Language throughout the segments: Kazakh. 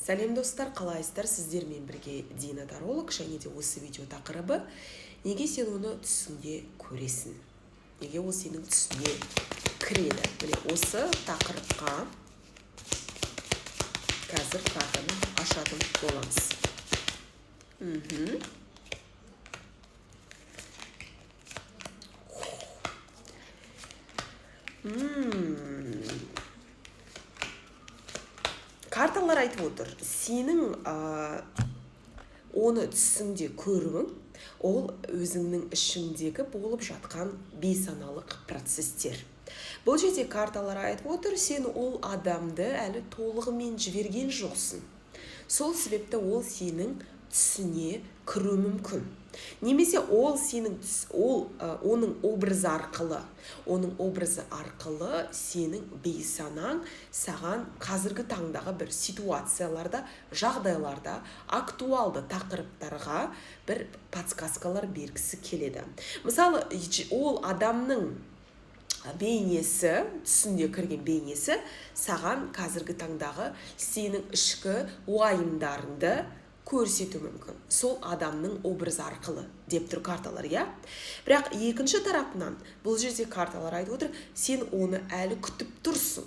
Сәлем достар, қалайсыздар? Сіздермен бірге Дина таролог, және де осы видео тақырыбы неге сен оны түсіңде көресің? Неге ол сенің түсіңе кіреді? Міне осы тақырыпқа қазір картаны ашатын боламыз. Карталар айтып отыр, сенің оны түсіңде көруің, ол өзіңнің ішіңдегі болып жатқан бейсаналық процестер. Бұл жерде карталар айтып отыр, сен ол адамды әлі толығымен жіберген жоқсың. Сол себепті ол сенің түсіне кіру мүмкін. Немесе ол сенің оның образы арқылы сенің бейсанаң саған қазіргі таңдағы бір ситуацияларда, жағдайларда, актуалды тақырыптарға бір подсказкалар бергісі келеді. Мысалы, ол адамның бейнесі, түсінде кірген бейнесі саған қазіргі таңдағы сенің ішкі уайымдарыңды көрсету мүмкін. Сол адамның образы арқылы деп тұр карталар, иә? Бірақ екінші тарапынан бұл жерде карталар айтып отыр, сен оны әлі күтіп тұрсың.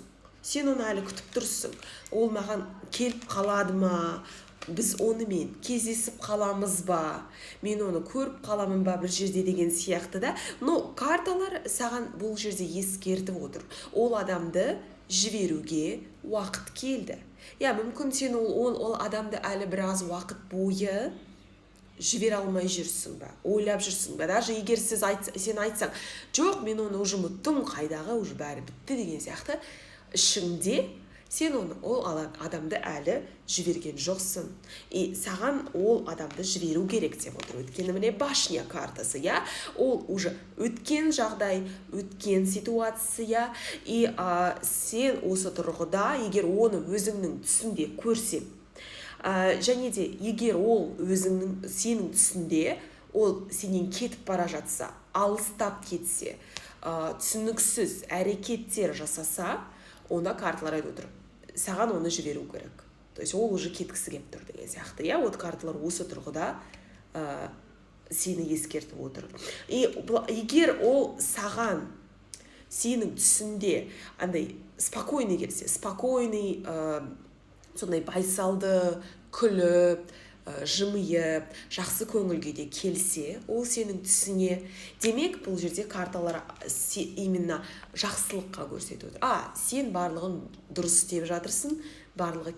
Ол маған келіп қалады ма? Біз онымен кездесіп қаламыз ба? Мен оны көріп қаламын ба бір жерде деген сияқты да. Но карталар саған бұл жерде ескертіп отыр. Ол адамды жіберуге уақыт келді. Мүмкін сен ол адамды әлі біраз уақыт бойы жібере алмай жүрсің ба, ойлап жүрсің ба. Даже егер сен айтсаң, жоқ, мен оны уже ұмыттым, қайдағы, уже бәрі бітті деген сияқты, ішіңде сен ол адамды әлі жіберген жоқсың. Саған ол адамды жіберу керек деп отыр. Өйткені міне башня картасы, иә? Ол уже өткен жағдай, өткен ситуация. Сен осы тұрғыда, егер оны өзіңнің түсінде көрсең, және де егер ол сенің түсінде, ол сенен кетіп бара жатса, алыстап кетсе, түсініксіз әрекеттер жасаса, онда карталар айтып отыр, саған оны жіберу керек. То есть ол уже кеткісі кеп тұр деген сияқты. Вот карталар осы тұрғыда сені ескертіп отыр. Егер ол саған сенің түсінде андай спокойный келсе, сондай байсалды, күліп, жымиып, жақсы көңілге де келсе, ол сенің түсіне, демек бұл жерде карталар именно жақсылыққа көрсетіп отыр. Сен барлығын дұрыс істеп жатырсың, барлығы